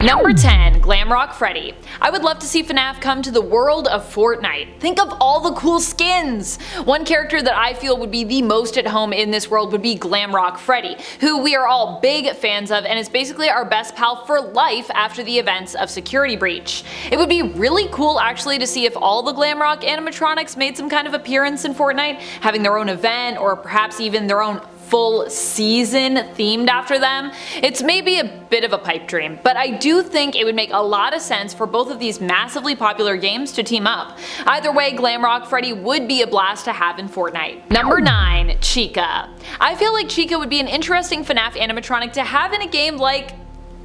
Number 10. Glamrock Freddy. I would love to see FNAF come to the world of Fortnite. Think of all the cool skins! One character that I feel would be the most at home in this world would be Glamrock Freddy, who we are all big fans of and is basically our best pal for life after the events of Security Breach. It would be really cool actually to see if all the Glamrock animatronics made some kind of appearance in Fortnite, having their own event or perhaps even their own full season themed after them. It's maybe a bit of a pipe dream, but I do think it would make a lot of sense for both of these massively popular games to team up. Either way, Glamrock Freddy would be a blast to have in Fortnite. Number 9. Chica. I feel like Chica would be an interesting FNAF animatronic to have in a game like,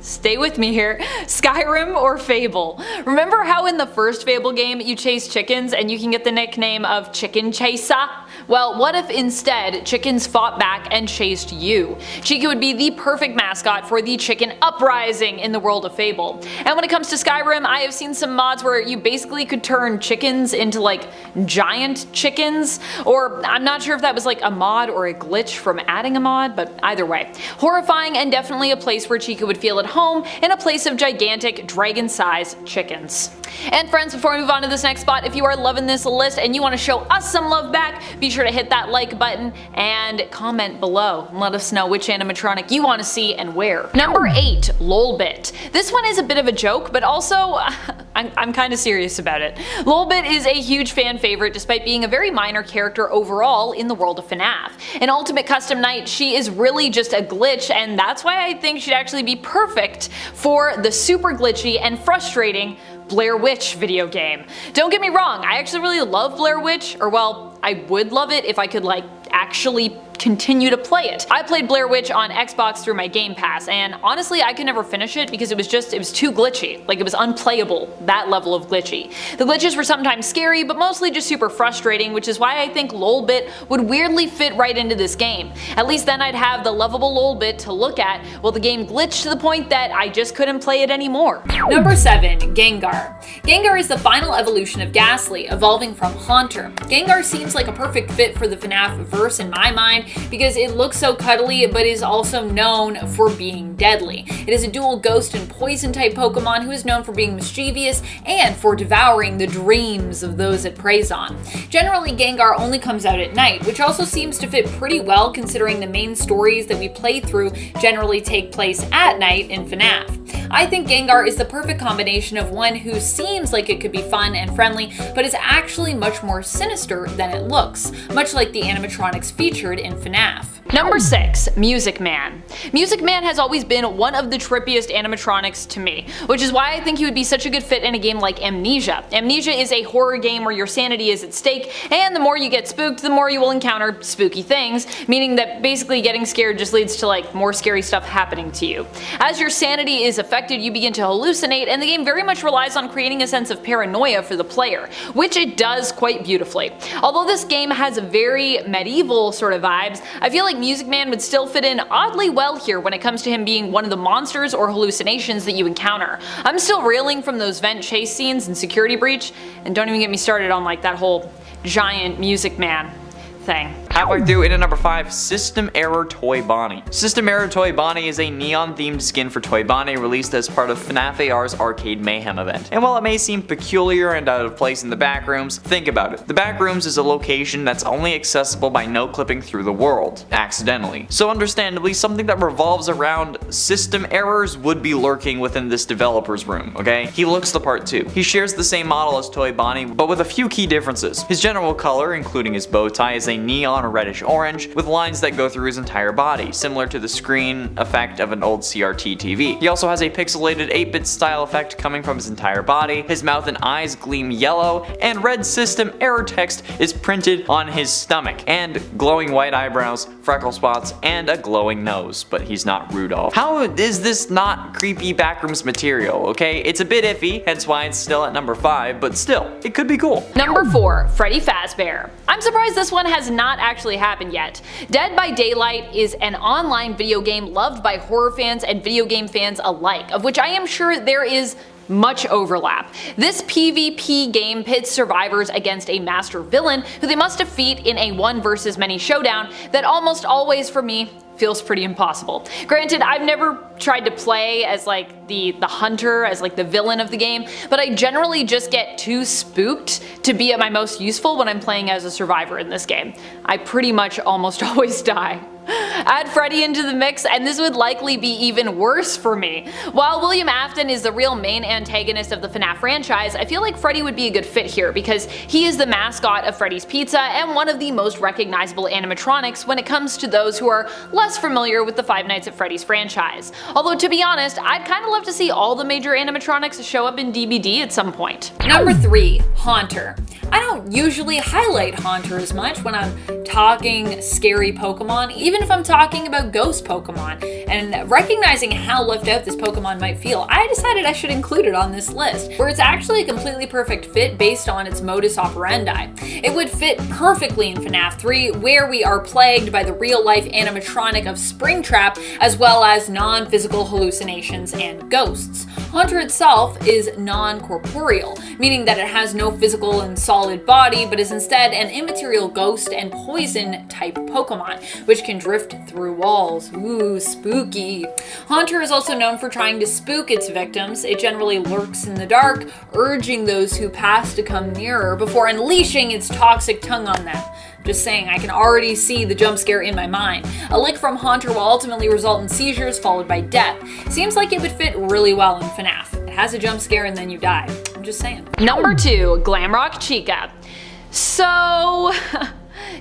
stay with me here, Skyrim or Fable. Remember how in the first Fable game you chase chickens and you can get the nickname of Chicken Chaser? Well, what if instead chickens fought back and chased you? Chica would be the perfect mascot for the chicken uprising in the world of Fable. And when it comes to Skyrim, I have seen some mods where you basically could turn chickens into like giant chickens, or I'm not sure if that was like a mod or a glitch from adding a mod, but either way. Horrifying and definitely a place where Chica would feel at home in a place of gigantic dragon-sized chickens. And friends, before we move on to this next spot, if you are loving this list and you want to show us some love back, be sure to hit that like button and comment below and let us know which animatronic you want to see and where. Number 8. Lolbit. This one is a bit of a joke, but also I'm kind of serious about it. Lolbit is a huge fan favorite despite being a very minor character overall in the world of FNAF. In Ultimate Custom Night, she is really just a glitch, and that's why I think she'd actually be perfect for the super glitchy and frustrating Blair Witch video game. Don't get me wrong, I actually really love Blair Witch, or well, I would love it if I could like actually continue to play it. I played Blair Witch on Xbox through my Game Pass, and honestly I could never finish it because it was too glitchy. Like, it was unplayable, that level of glitchy. The glitches were sometimes scary, but mostly just super frustrating, which is why I think Lolbit would weirdly fit right into this game. At least then I'd have the lovable Lolbit to look at while the game glitched to the point that I just couldn't play it anymore. Number 7. Gengar. Gengar is the final evolution of Ghastly, evolving from Haunter. Gengar seems like a perfect fit for the FNAF verse in my mind, because it looks so cuddly but is also known for being deadly. It is a dual ghost and poison type Pokemon who is known for being mischievous and for devouring the dreams of those it preys on. Generally, Gengar only comes out at night, which also seems to fit pretty well considering the main stories that we play through generally take place at night in FNAF. I think Gengar is the perfect combination of one who seems like it could be fun and friendly, but is actually much more sinister than it looks, much like the animatronics featured in FNAF. Number 6. Music Man. Music Man has always been one of the trippiest animatronics to me, which is why I think he would be such a good fit in a game like Amnesia. Amnesia is a horror game where your sanity is at stake, and the more you get spooked, the more you will encounter spooky things, meaning that basically getting scared just leads to like more scary stuff happening to you. As your sanity is affected, you begin to hallucinate, and the game very much relies on creating a sense of paranoia for the player, which it does quite beautifully. Although this game has very medieval sort of vibes, I feel like Music Man would still fit in oddly well here when it comes to him being one of the monsters or hallucinations that you encounter. I'm still reeling from those vent chase scenes in Security Breach, and don't even get me started on like that whole giant Music Man thing. Halfway through, into number 5, System Error Toy Bonnie. System Error Toy Bonnie is a neon-themed skin for Toy Bonnie released as part of FNAF AR's Arcade Mayhem event. And while it may seem peculiar and out of place in the backrooms, think about it. The backrooms is a location that's only accessible by no-clipping through the world, accidentally. So understandably, something that revolves around system errors would be lurking within this developer's room, okay? He looks the part too. He shares the same model as Toy Bonnie, but with a few key differences. His general color, including his bow tie, is a neon reddish orange with lines that go through his entire body, similar to the screen effect of an old CRT TV. He also has a pixelated 8-bit style effect coming from his entire body. His mouth and eyes gleam yellow, and red system error text is printed on his stomach, and glowing white eyebrows, freckle spots, and a glowing nose, but he's not Rudolph. How is this not creepy backrooms material, okay? It's a bit iffy, hence why it's still at number 5, but still, it could be cool. Number 4. Freddy Fazbear. I'm surprised this one has not actually happened yet. Dead by Daylight is an online video game loved by horror fans and video game fans alike, of which I am sure there is much overlap. This PvP game pits survivors against a master villain who they must defeat in a one versus many showdown that almost always, for me, feels pretty impossible. Granted, I've never tried to play as like the hunter, as like the villain of the game, but I generally just get too spooked to be at my most useful when I'm playing as a survivor in this game. I pretty much almost always die. Add Freddy into the mix and this would likely be even worse for me. While William Afton is the real main antagonist of the FNAF franchise, I feel like Freddy would be a good fit here because he is the mascot of Freddy's Pizza and one of the most recognizable animatronics when it comes to those who are less familiar with the Five Nights at Freddy's franchise. Although to be honest, I'd kinda love to see all the major animatronics show up in DBD at some point. Number 3, Haunter. I don't usually highlight Haunter as much when I'm talking scary Pokemon, even if I'm talking about ghost Pokemon. And recognizing how left out this Pokemon might feel, I decided I should include it on this list, where it's actually a completely perfect fit based on its modus operandi. It would fit perfectly in FNAF 3, where we are plagued by the real-life animatronic of Springtrap, as well as non-physical hallucinations and ghosts. Haunter itself is non-corporeal, meaning that it has no physical and solid body, but is instead an immaterial ghost and poison type Pokemon, which can drift through walls. Ooh, spooky. Haunter is also known for trying to spook its victims. It generally lurks in the dark, urging those who pass to come nearer before unleashing its toxic tongue on them. Just saying, I can already see the jump scare in my mind. A lick from Haunter will ultimately result in seizures followed by death. Seems like it would fit really well in FNAF. It has a jump scare and then you die. I'm just saying. Number 2, Glamrock Chica. So...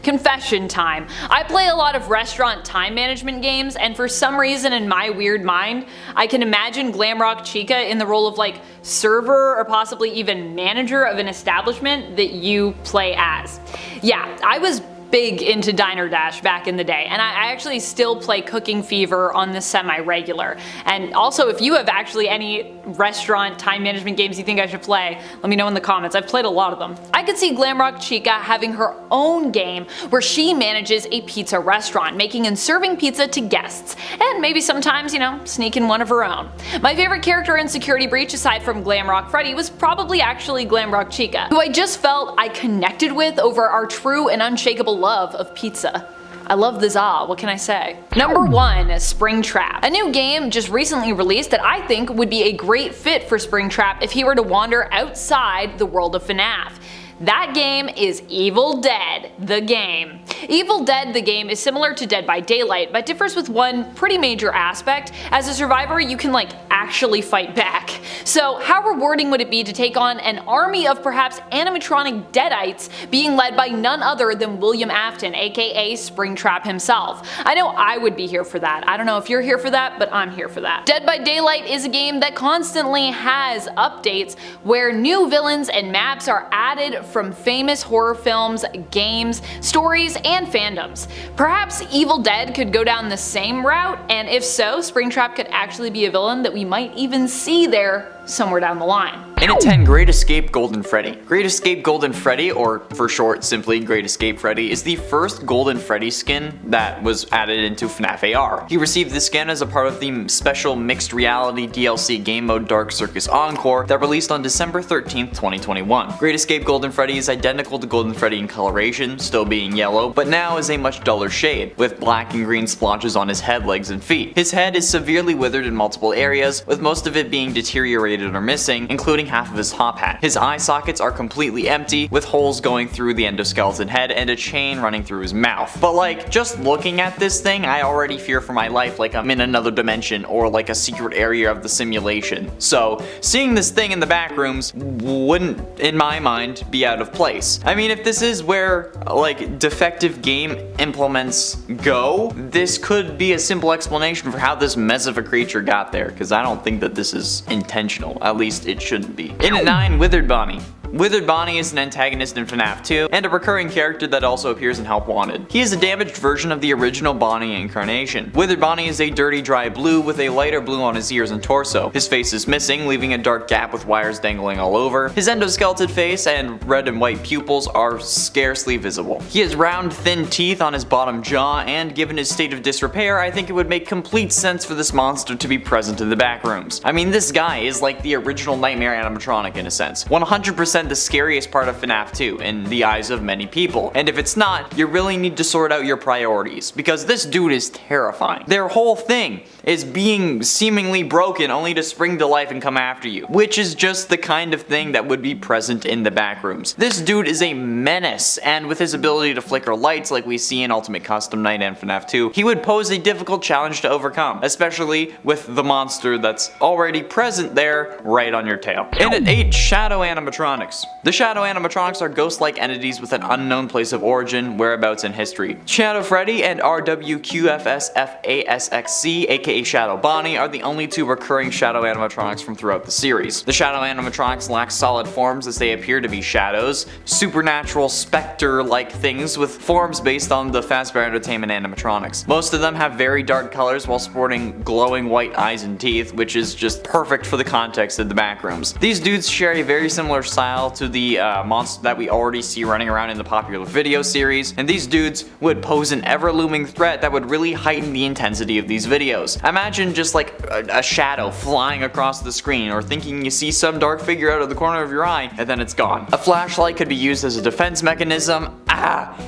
confession time. I play a lot of restaurant time management games, and for some reason in my weird mind, I can imagine Glamrock Chica in the role of like server or possibly even manager of an establishment that you play as. Yeah, I was big into Diner Dash back in the day, and I actually still play Cooking Fever on the semi-regular. And also, if you have actually any restaurant time management games you think I should play, let me know in the comments. I've played a lot of them. I could see Glamrock Chica having her own game where she manages a pizza restaurant, making and serving pizza to guests, and maybe sometimes, you know, sneak in one of her own. My favorite character in Security Breach aside from Glamrock Freddy was probably actually Glamrock Chica, who I just felt I connected with over our true and unshakable love of pizza. I love the za, what can I say? Number 1, Springtrap. A new game just recently released that I think would be a great fit for Springtrap if he were to wander outside the world of FNAF. That game is Evil Dead, the game. Evil Dead, the game is similar to Dead by Daylight, but differs with one pretty major aspect. As a survivor, you can like actually fight back. So how rewarding would it be to take on an army of perhaps animatronic deadites being led by none other than William Afton, aka Springtrap himself? I know I would be here for that. I don't know if you're here for that, but I'm here for that. Dead by Daylight is a game that constantly has updates where new villains and maps are added from famous horror films, games, stories, and fandoms. Perhaps Evil Dead could go down the same route, and if so, Springtrap could actually be a villain that we might even see there somewhere down the line. And at 10, Great Escape Golden Freddy. Great Escape Golden Freddy, or for short simply Great Escape Freddy, is the first Golden Freddy skin that was added into FNAF AR. He received this skin as a part of the special mixed reality DLC game mode Dark Circus Encore that released on December 13th, 2021. Great Escape Golden Freddy is identical to Golden Freddy in coloration, still being yellow, but now is a much duller shade, with black and green splotches on his head, legs, and feet. His head is severely withered in multiple areas, with most of it being deteriorated or missing, including half of his top hat. His eye sockets are completely empty, with holes going through the endoskeleton head and a chain running through his mouth. But like, just looking at this thing, I already fear for my life like I'm in another dimension or like a secret area of the simulation. So seeing this thing in the back rooms wouldn't, in my mind, be out of place. I mean, if this is where like defective game implements go, this could be a simple explanation for how this mess of a creature got there, because I don't think that this is intentional. At least it shouldn't be. In at 9, Withered Bonnie. Withered Bonnie is an antagonist in FNAF 2, and a recurring character that also appears in Help Wanted. He is a damaged version of the original Bonnie incarnation. Withered Bonnie is a dirty, dry blue with a lighter blue on his ears and torso. His face is missing, leaving a dark gap with wires dangling all over. His endoskeleton face and red and white pupils are scarcely visible. He has round, thin teeth on his bottom jaw, and given his state of disrepair, I think it would make complete sense for this monster to be present in the back rooms. I mean, this guy is like the original Nightmare animatronic in a sense. 100% 100% the scariest part of FNAF 2 in the eyes of many people. And if it's not, you really need to sort out your priorities, because this dude is terrifying. Their whole thing is being seemingly broken only to spring to life and come after you, which is just the kind of thing that would be present in the back rooms. This dude is a menace, and with his ability to flicker lights like we see in Ultimate Custom Night and FNAF 2, he would pose a difficult challenge to overcome, especially with the monster that's already present there right on your tail. And at 8, Shadow Animatronics. The Shadow Animatronics are ghost-like entities with an unknown place of origin, whereabouts, and history. Shadow Freddy and RWQFSFASXC, aka Shadow Bonnie, are the only two recurring Shadow Animatronics from throughout the series. The Shadow Animatronics lack solid forms as they appear to be shadows, supernatural specter-like things with forms based on the Fazbear Entertainment animatronics. Most of them have very dark colors while sporting glowing white eyes and teeth, which is just perfect for the context of the backrooms. These dudes share a very similar style to the monster that we already see running around in the popular video series, and these dudes would pose an ever-looming threat that would really heighten the intensity of these videos. Imagine just like a shadow flying across the screen, or thinking you see some dark figure out of the corner of your eye, and then it's gone. A flashlight could be used as a defense mechanism.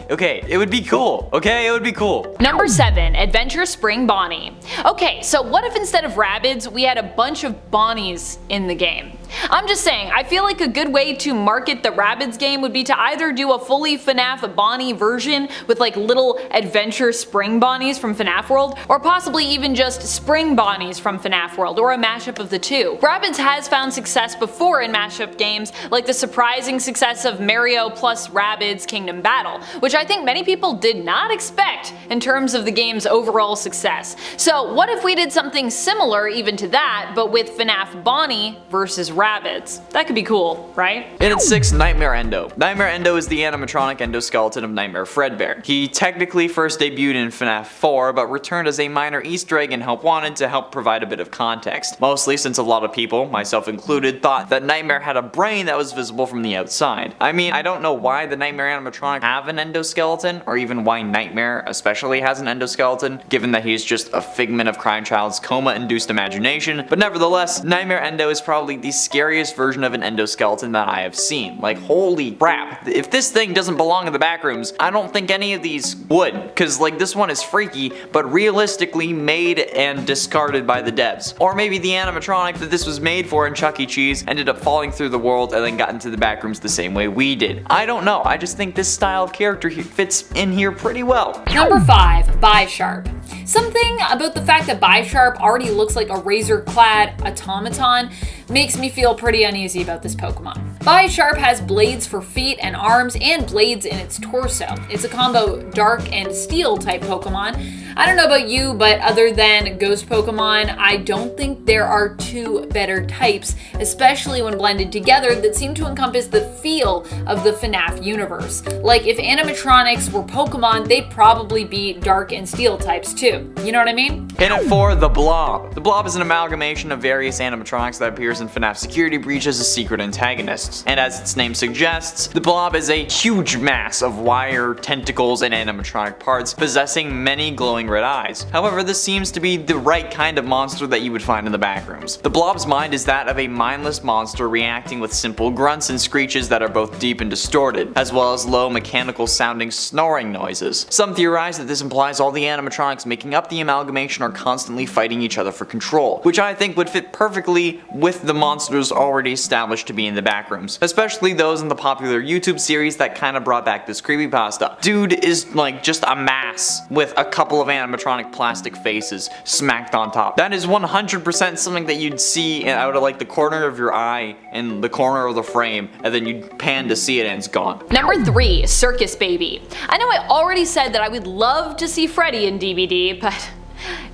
Okay, it would be cool. Okay, it would be cool. Number 7, Adventure Spring Bonnie. Okay, so what if instead of Rabbids, we had a bunch of Bonnies in the game? I'm just saying, I feel like a good way to market the Rabbids game would be to either do a fully FNAF Bonnie version with like little Adventure Spring Bonnies from FNAF World, or possibly even just Spring Bonnies from FNAF World, or a mashup of the two. Rabbids has found success before in mashup games, like the surprising success of Mario plus Rabbids Kingdom Battle, which I think many people did not expect in terms of the game's overall success. So what if we did something similar even to that, but with FNAF Bonnie versus Rabbids? That could be cool, right? And at 6, Nightmare Endo. Nightmare Endo is the animatronic endoskeleton of Nightmare Fredbear. He technically first debuted in FNAF 4, but returned as a minor Easter egg in Help Wanted to help provide a bit of context. Mostly since a lot of people, myself included, thought that Nightmare had a brain that was visible from the outside. I mean, I don't know why the Nightmare animatronic have an endoskeleton, or even why Nightmare especially has an endoskeleton, given that he's just a figment of Crime Child's coma-induced imagination, but nevertheless, Nightmare Endo is probably the scariest version of an endoskeleton that I have seen. Like, holy crap. If this thing doesn't belong in the backrooms, I don't think any of these would, cause like this one is freaky, but realistically made and discarded by the devs. Or maybe the animatronic that this was made for in Chuck E. Cheese ended up falling through the world and then got into the backrooms the same way we did. I don't know, I just think this style of character fits in here pretty well. Number 5, Bisharp. Something about the fact that Bisharp already looks like a razor-clad automaton makes me feel pretty uneasy about this Pokemon. Bisharp has blades for feet and arms and blades in its torso. It's a combo dark and steel type Pokemon. I don't know about you, but other than ghost Pokemon, I don't think there are two better types, especially when blended together, that seem to encompass the feel of the FNAF universe. Like if animatronics were Pokemon, they'd probably be dark and steel types too. You know what I mean? And at 4, the Blob. The Blob is an amalgamation of various animatronics that appears in FNAF Security Breach as a secret antagonist. And as its name suggests, the Blob is a huge mass of wire, tentacles, and animatronic parts, possessing many glowing red eyes. However, this seems to be the right kind of monster that you would find in the backrooms. The Blob's mind is that of a mindless monster reacting with simple grunts and screeches that are both deep and distorted, as well as low mechanical sounding snoring noises. Some theorize that this implies all the animatronics making up the amalgamation are constantly fighting each other for control, which I think would fit perfectly with the monsters already established to be in the backrooms, especially those in the popular YouTube series that kind of brought back this creepypasta. Dude is like just a mass with a couple of animatronic plastic faces smacked on top. That is 100% something that you'd see out of like the corner of your eye in the corner of the frame, and then you'd pan to see it and it's gone. Number 3, Circus Baby. I know I already said that I would love to see Freddy in DBD, but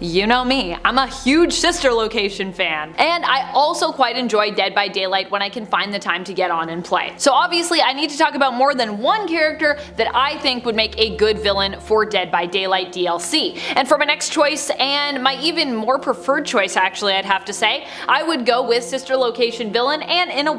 you know me, I'm a huge Sister Location fan. And I also quite enjoy Dead by Daylight when I can find the time to get on and play. So obviously I need to talk about more than one character that I think would make a good villain for Dead by Daylight DLC. And for my next choice, and my even more preferred choice actually I'd have to say, I would go with Sister Location villain and in a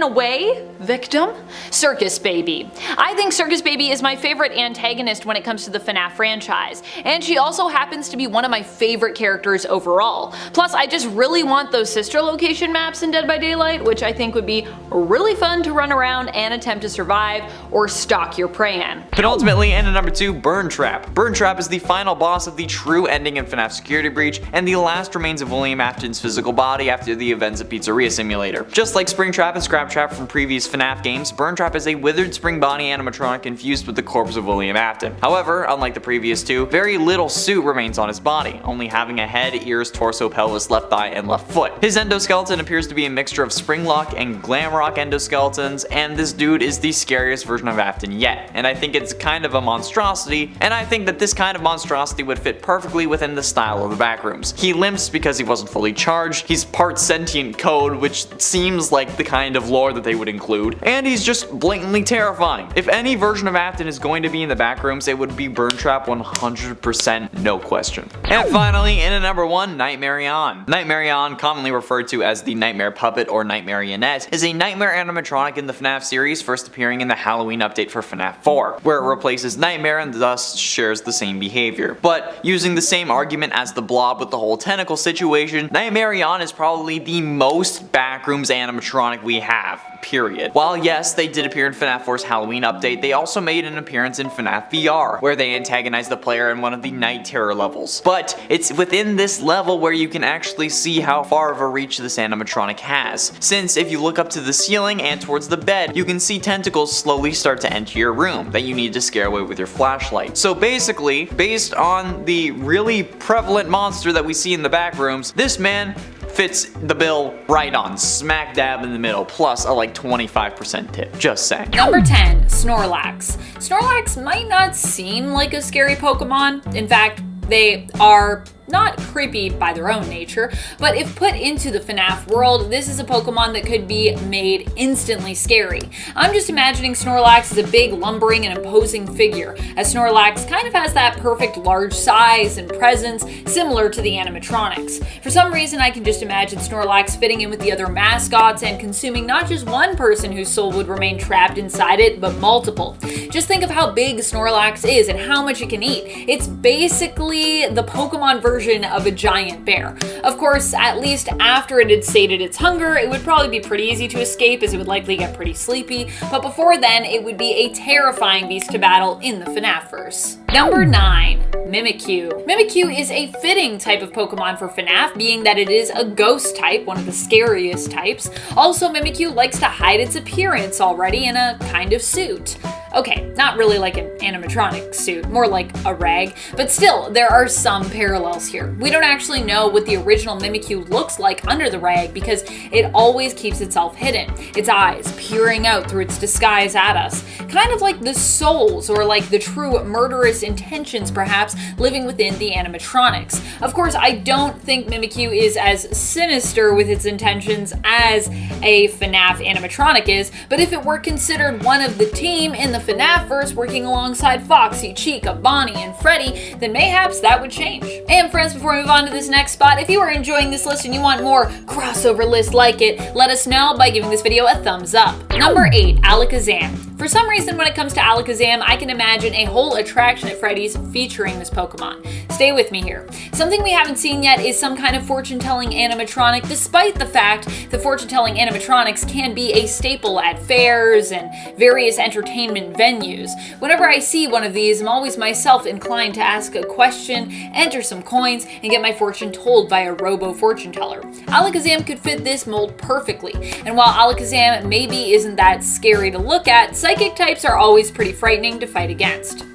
way, victim, Circus Baby. I think Circus Baby is my favorite antagonist when it comes to the FNAF franchise. And she also happens to be one of my favorite characters overall. Plus, I just really want those sister location maps in Dead by Daylight, which I think would be really fun to run around and attempt to survive or stalk your prey in. Penultimately, and at number 2, Burn Trap. Burn Trap is the final boss of the true ending in FNAF Security Breach, and the last remains of William Afton's physical body after the events of Pizzeria Simulator. Just like Spring Trap and Scrap Trap from previous FNAF games, Burn Trap is a withered spring body animatronic infused with the corpse of William Afton. However, unlike the previous two, very little suit remains on his body, only having a head, ears, torso, pelvis, left thigh, and left foot. His endoskeleton appears to be a mixture of Springlock and Glamrock endoskeletons, and this dude is the scariest version of Afton yet, and I think it's kind of a monstrosity, and I think that this kind of monstrosity would fit perfectly within the style of the backrooms. He limps because he wasn't fully charged, he's part sentient code, which seems like the kind of lore that they would include, and he's just blatantly terrifying. If any version of Afton is going to be in the backrooms, it would be Burn Trap 100%, no question. And finally, in at number 1, Nightmare-On. Nightmare-On, commonly referred to as the Nightmare Puppet or Nightmarionette, is a nightmare animatronic in the FNAF series, first appearing in the Halloween update for FNAF 4, where it replaces Nightmare and thus shares the same behavior. But using the same argument as the Blob with the whole tentacle situation, Nightmare-On is probably the most backrooms animatronic we have, period. While yes, they did appear in FNAF 4's Halloween update, they also made an appearance in FNAF VR, where they antagonize the player in one of the Night Terror levels. But it's within this level where you can actually see how far of a reach this animatronic has, since if you look up to the ceiling and towards the bed, you can see tentacles slowly start to enter your room that you need to scare away with your flashlight. So basically, based on the really prevalent monster that we see in the backrooms, this man fits the bill right on, smack dab in the middle, plus a like 25% tip, just saying. Number 10, Snorlax. Snorlax might not seem like a scary Pokemon. In fact, they are not creepy by their own nature, but if put into the FNAF world, this is a Pokemon that could be made instantly scary. I'm just imagining Snorlax as a big, lumbering, and imposing figure, as Snorlax kind of has that perfect large size and presence similar to the animatronics. For some reason, I can just imagine Snorlax fitting in with the other mascots and consuming not just one person whose soul would remain trapped inside it, but multiple. Just think of how big Snorlax is and how much it can eat. It's basically the Pokemon version of a giant bear. Of course, at least after it had sated its hunger, it would probably be pretty easy to escape as it would likely get pretty sleepy, but before then, it would be a terrifying beast to battle in the FNAF-verse. Number 9, Mimikyu. Mimikyu is a fitting type of Pokemon for FNAF, being that it is a ghost type, one of the scariest types. Also, Mimikyu likes to hide its appearance already in a kind of suit. Okay, not really like an animatronic suit, more like a rag, but still, there are some parallels here. We don't actually know what the original Mimikyu looks like under the rag because it always keeps itself hidden, its eyes peering out through its disguise at us. Kind of like the souls, or like the true murderous intentions perhaps, living within the animatronics. Of course, I don't think Mimikyu is as sinister with its intentions as a FNAF animatronic is, but if it were considered one of the team in the FNAF-verse working alongside Foxy, Chica, Bonnie, and Freddy, then mayhaps that would change. And friends, before we move on to this next spot, if you are enjoying this list and you want more crossover lists like it, let us know by giving this video a thumbs up. Number 8, Alakazam. For some reason, when it comes to Alakazam, I can imagine a whole attraction at Freddy's featuring this Pokemon. Stay with me here. Something we haven't seen yet is some kind of fortune-telling animatronic, despite the fact that fortune-telling animatronics can be a staple at fairs and various entertainment venues. Whenever I see one of these, I'm always myself inclined to ask a question, enter some coins, and get my fortune told by a robo-fortune teller. Alakazam could fit this mold perfectly, and while Alakazam maybe isn't that scary to look at, psychic types are always pretty frightening to fight against.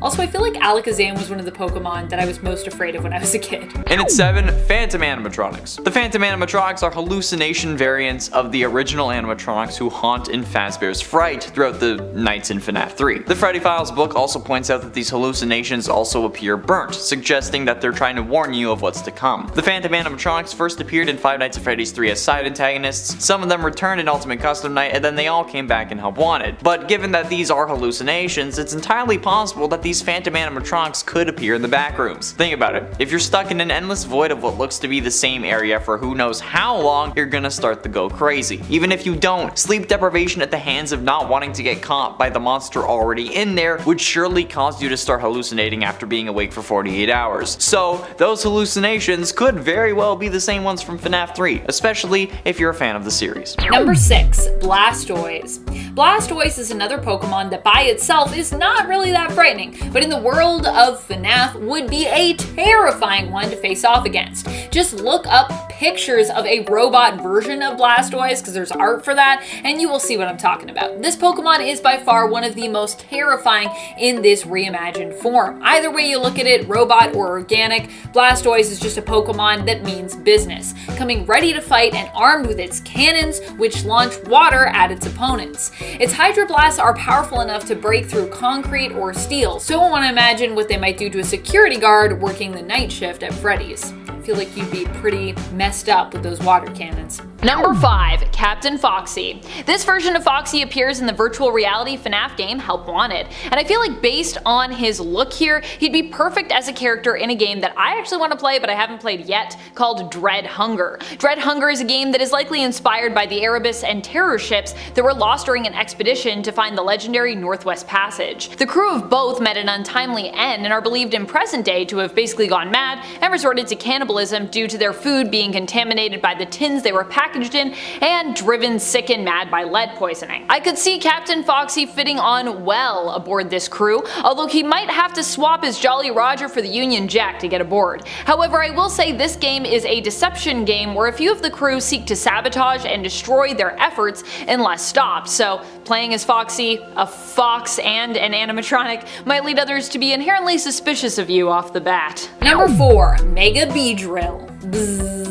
Also, I feel like Alakazam was one of the Pokemon that I was most afraid of when I was a kid. And at 7, Phantom Animatronics. The Phantom Animatronics are hallucination variants of the original animatronics who haunt in Fazbear's Fright throughout the nights in FNAF 3. The Freddy Files book also points out that these hallucinations also appear burnt, suggesting that they're trying to warn you of what's to come. The Phantom Animatronics first appeared in Five Nights at Freddy's 3 as side antagonists, some of them returned in Ultimate Custom Night, and then they all came back in Help Wanted. But given that these are hallucinations, it's entirely possible that these these phantom animatronics could appear in the back rooms. Think about it. If you're stuck in an endless void of what looks to be the same area for who knows how long, you're gonna start to go crazy. Even if you don't, sleep deprivation at the hands of not wanting to get caught by the monster already in there would surely cause you to start hallucinating after being awake for 48 hours. So those hallucinations could very well be the same ones from FNAF 3, especially if you're a fan of the series. Number 6, Blastoise. Blastoise is another Pokemon that by itself is not really that frightening, but in the world of FNAF would be a terrifying one to face off against. Just look up pictures of a robot version of Blastoise, because there's art for that, and you will see what I'm talking about. This Pokemon is by far one of the most terrifying in this reimagined form. Either way you look at it, robot or organic, Blastoise is just a Pokemon that means business, coming ready to fight and armed with its cannons, which launch water at its opponents. Its Hydro Blasts are powerful enough to break through concrete or steel, so I want to imagine what they might do to a security guard working the night shift at Freddy's. I feel like you'd be pretty messed up with those water cannons. Number 5, Captain Foxy. This version of Foxy appears in the virtual reality FNAF game Help Wanted, and I feel like based on his look here, he'd be perfect as a character in a game that I actually want to play but I haven't played yet, called Dread Hunger. Dread Hunger is a game that is likely inspired by the Erebus and Terror ships that were lost during an expedition to find the legendary Northwest Passage. The crew of both met an untimely end and are believed in present day to have basically gone mad and resorted to cannibalism due to their food being contaminated by the tins they were packaged in and driven sick and mad by lead poisoning. I could see Captain Foxy fitting on well aboard this crew, although he might have to swap his Jolly Roger for the Union Jack to get aboard. However, I will say this game is a deception game where a few of the crew seek to sabotage and destroy their efforts unless stopped, so playing as Foxy, a fox, and an animatronic might lead others to be inherently suspicious of you off the bat. Number 4, Mega Beedrill. Bzzz.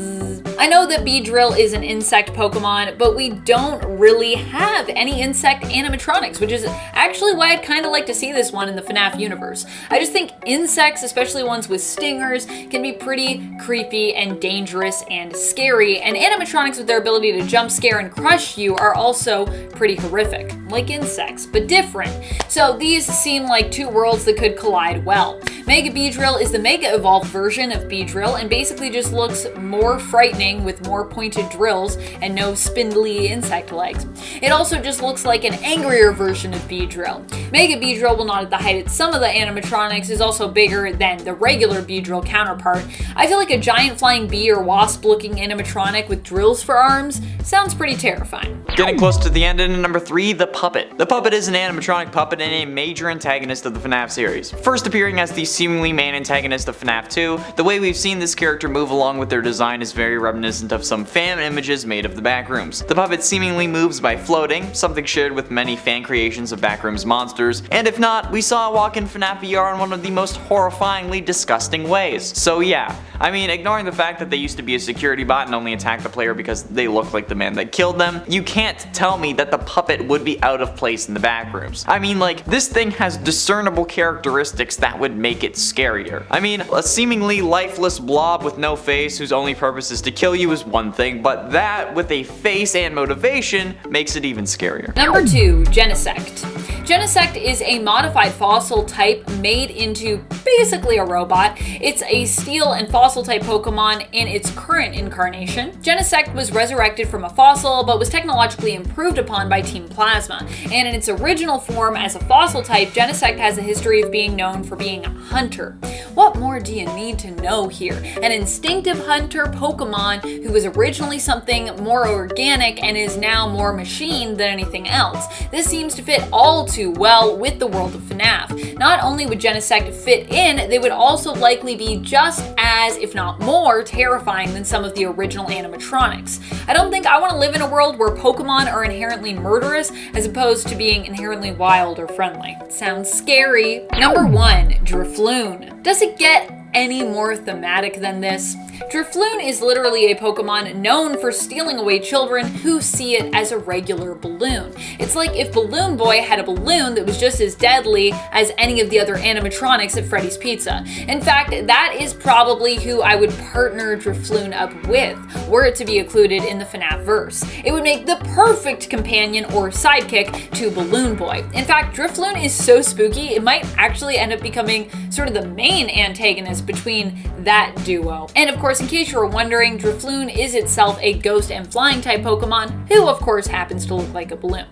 I know that Beedrill is an insect Pokemon, but we don't really have any insect animatronics, which is actually why I'd kind of like to see this one in the FNAF universe. I just think insects, especially ones with stingers, can be pretty creepy and dangerous and scary, and animatronics with their ability to jump scare and crush you are also pretty horrific, like insects, but different. So these seem like two worlds that could collide well. Mega Beedrill is the Mega Evolved version of Beedrill and basically just looks more frightening with more pointed drills and no spindly insect legs. It also just looks like an angrier version of Beedrill. Mega Beedrill, while not at the height of some of the animatronics, is also bigger than the regular Beedrill counterpart. I feel like a giant flying bee or wasp looking animatronic with drills for arms sounds pretty terrifying. Getting close to the end, and number 3, the Puppet. The Puppet is an animatronic puppet and a major antagonist of the FNAF series. First appearing as the seemingly main antagonist of FNAF 2, the way we've seen this character move along with their design is very reminiscent of some fan images made of the Backrooms. The puppet seemingly moves by floating, something shared with many fan creations of Backrooms monsters, and if not, we saw it walk in FNAF VR in one of the most horrifyingly disgusting ways. So yeah, I mean, ignoring the fact that they used to be a security bot and only attack the player because they look like the man that killed them, you can't tell me that the puppet would be out of place in the Backrooms. I mean, like, this thing has discernible characteristics that would make it scarier. I mean, a seemingly lifeless blob with no face whose only purpose is to kill you is one thing, but that with a face and motivation makes it even scarier. Number 2, Genesect. Genesect is a modified fossil type made into basically a robot. It's a steel and fossil type Pokemon in its current incarnation. Genesect was resurrected from a fossil but was technologically improved upon by Team Plasma, and in its original form as a fossil type, Genesect has a history of being known for being a hunter. What more do you need to know here? An instinctive hunter Pokemon who was originally something more organic and is now more machine than anything else. This seems to fit all too well with the world of FNAF. Not only would Genesect fit in, they would also likely be just as, if not more, terrifying than some of the original animatronics. I don't think I want to live in a world where Pokemon are inherently murderous as opposed to being inherently wild or friendly. Sounds scary. Number 1, Drifloon. Does it get any more thematic than this? Drifloon is literally a Pokemon known for stealing away children who see it as a regular balloon. It's like if Balloon Boy had a balloon that was just as deadly as any of the other animatronics at Freddy's Pizza. In fact, that is probably who I would partner Drifloon up with, were it to be included in the FNAF verse. It would make the perfect companion or sidekick to Balloon Boy. In fact, Drifloon is so spooky, it might actually end up becoming sort of the main antagonist between that duo. And of course, in case you were wondering, Drifloon is itself a ghost and flying type Pokemon, who of course happens to look like a balloon.